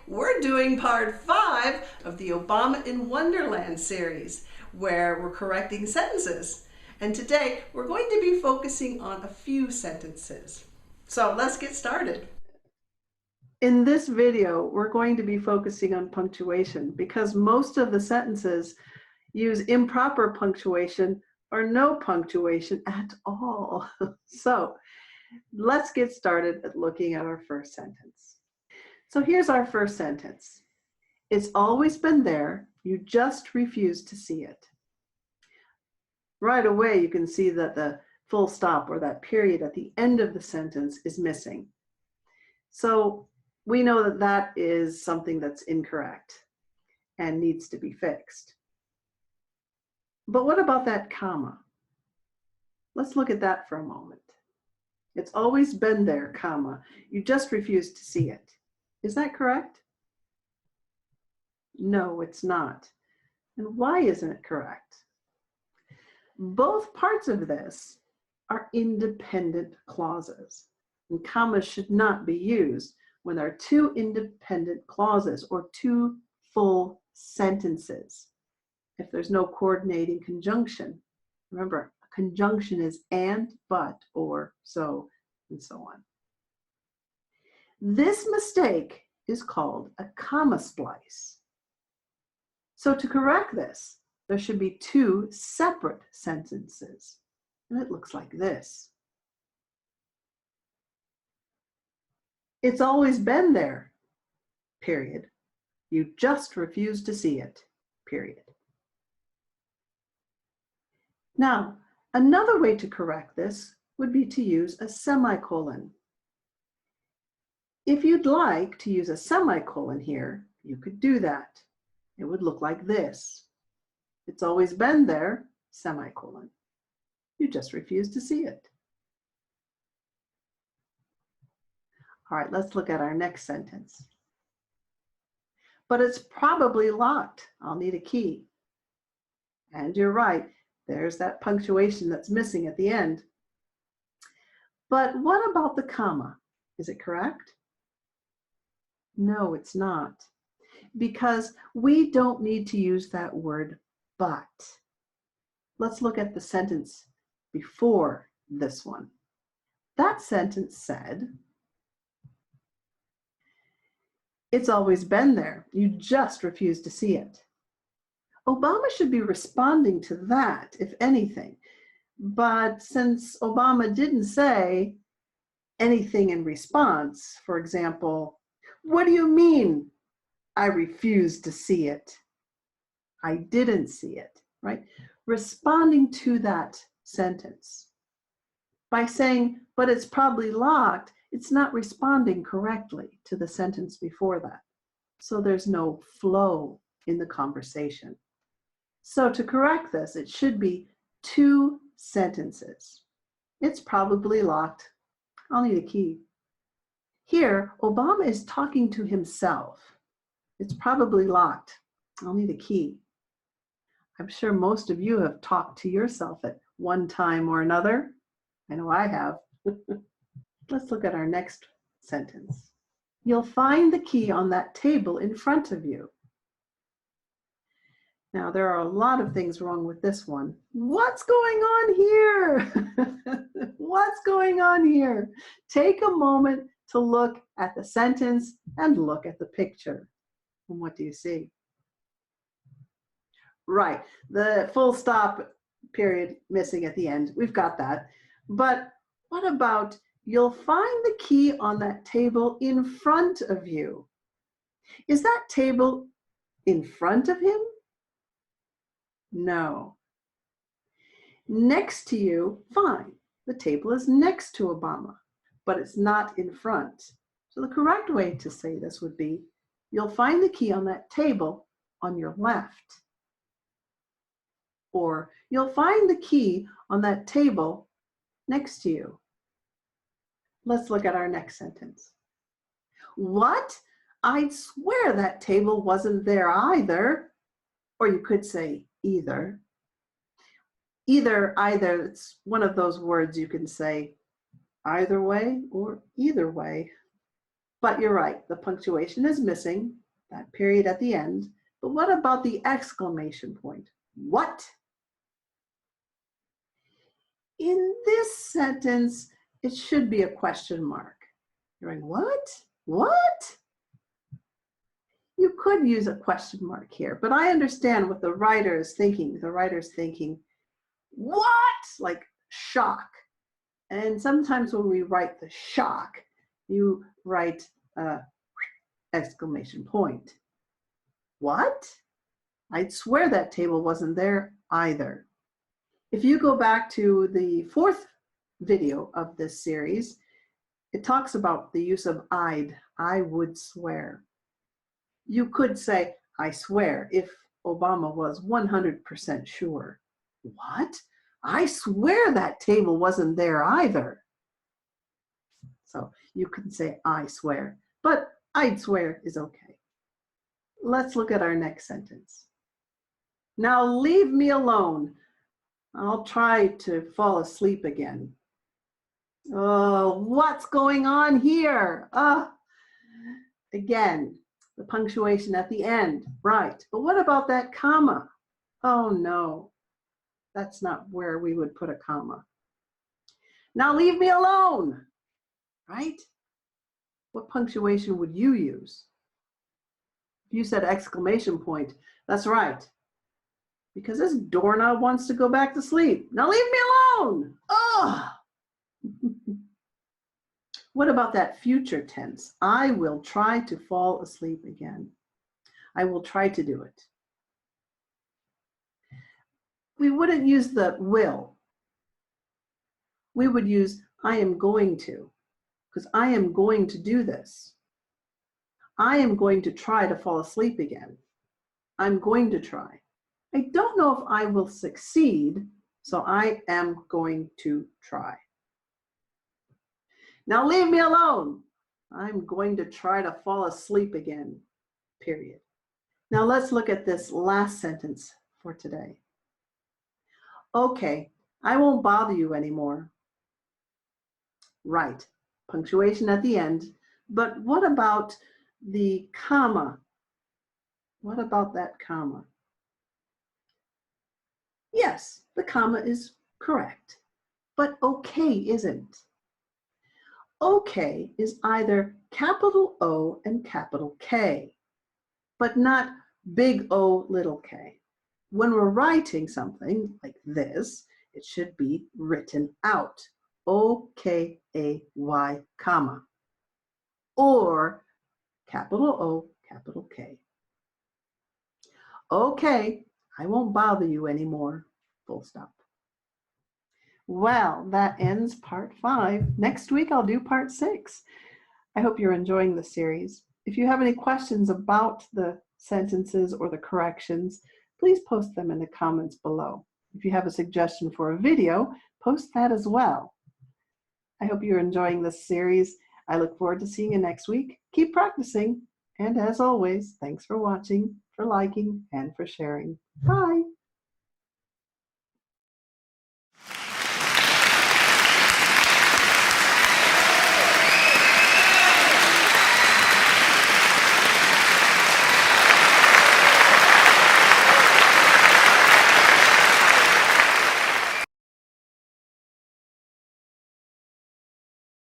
We're doing part 5 of the Obama in Wonderland series, where we're correcting sentences. And today we're going to be focusing on a few sentences. So let's get started. In this video, we're going to be focusing on punctuation because most of the sentences use improper punctuation or no punctuation at all. So let's get started at looking at our first sentence. So here's our first sentence. It's always been there, you just refuse to see it. Right away, you can see that the full stop or that period at the end of the sentence is missing. So we know that that is something that's incorrect and needs to be fixed. But what about that comma? Let's look at that for a moment. It's always been there, comma. You just refuse to see it. Is that correct? No, it's not. And why isn't it correct? Both parts of this are independent clauses, and commas should not be used when there are two independent clauses or two full sentences. If there's no coordinating conjunction, remember, a conjunction is and, but, or, so, and so on. This mistake is called a comma splice. So to correct this, there should be two separate sentences, and it looks like this. It's always been there, period. You just refuse to see it, period. Now, another way to correct this would be to use a semicolon. If you'd like to use a semicolon here, you could do that. It would look like this. It's always been there, semicolon. You just refuse to see it. All right, let's look at our next sentence. But it's probably locked. I'll need a key. And you're right, there's that punctuation that's missing at the end. But what about the comma? Is it correct? No, it's not. Because we don't need to use that word but. Let's look at the sentence before this one. That sentence said, it's always been there. You just refuse to see it. Obama should be responding to that, if anything. But since Obama didn't say anything in response, for example, what do you mean I refuse to see it? I didn't see it, right? Responding to that sentence by saying, but it's probably locked, it's not responding correctly to the sentence before that. So there's no flow in the conversation. So to correct this, it should be two sentences. It's probably locked. I'll need a key. Here, Obama is talking to himself. It's probably locked. I'll need a key. I'm sure most of you have talked to yourself at one time or another. I know I have. Let's look at our next sentence. You'll find the key on that table in front of you. Now, there are a lot of things wrong with this one. What's going on here? What's going on here? Take a moment to look at the sentence and look at the picture. And what do you see? Right, the full stop period missing at the end. We've got that. But what about you'll find the key on that table in front of you? Is that table in front of him? No. Next to you, fine. The table is next to Obama, but it's not in front. So the correct way to say this would be, you'll find the key on that table on your left. Or you'll find the key on that table next to you. Let's look at our next sentence. What? I'd swear that table wasn't there either. Or you could say either. Either, it's one of those words you can say either way or either way. But you're right, the punctuation is missing, that period at the end. But what about the exclamation point? What? In this sentence, it should be a question mark. You're like, what? What? You could use a question mark here, but I understand what the writer is thinking. The writer's thinking, what? Like shock. And sometimes when we write the shock, you write exclamation point. What? I'd swear that table wasn't there either. If you go back to the 4th video of this series, it talks about the use of I'd, I would swear. You could say, I swear, if Obama was 100% sure. What? I swear that table wasn't there either. So you can say, I swear, but I'd swear is okay. Let's look at our next sentence. Now leave me alone. I'll try to fall asleep again. Oh, what's going on here? Again, the punctuation at the end, right. But what about that comma? Oh no, that's not where we would put a comma. Now leave me alone, right? What punctuation would you use? If you said exclamation point, that's right. Because this doorknob wants to go back to sleep. Now leave me alone. Oh. What about that future tense? I will try to fall asleep again. I will try to do it. We wouldn't use the will. We would use I am going to, because I am going to do this. I am going to try to fall asleep again. I'm going to try. I don't know if I will succeed, so I am going to try. Now leave me alone. I'm going to try to fall asleep again, period. Now let's look at this last sentence for today. Okay, I won't bother you anymore. Right, punctuation at the end, but what about the comma? What about that comma? Yes, the comma is correct, but okay isn't. Okay is either capital O and capital K, but not big O, little k. When we're writing something like this, it should be written out. O-K-A-Y, comma, or capital O, capital K. Okay, I won't bother you anymore, full stop. Well, that ends part 5. Next week, I'll do part 6. I hope you're enjoying the series. If you have any questions about the sentences or the corrections, please post them in the comments below. If you have a suggestion for a video, post that as well. I hope you're enjoying this series. I look forward to seeing you next week. Keep practicing. And as always, thanks for watching, for liking, and for sharing. Bye.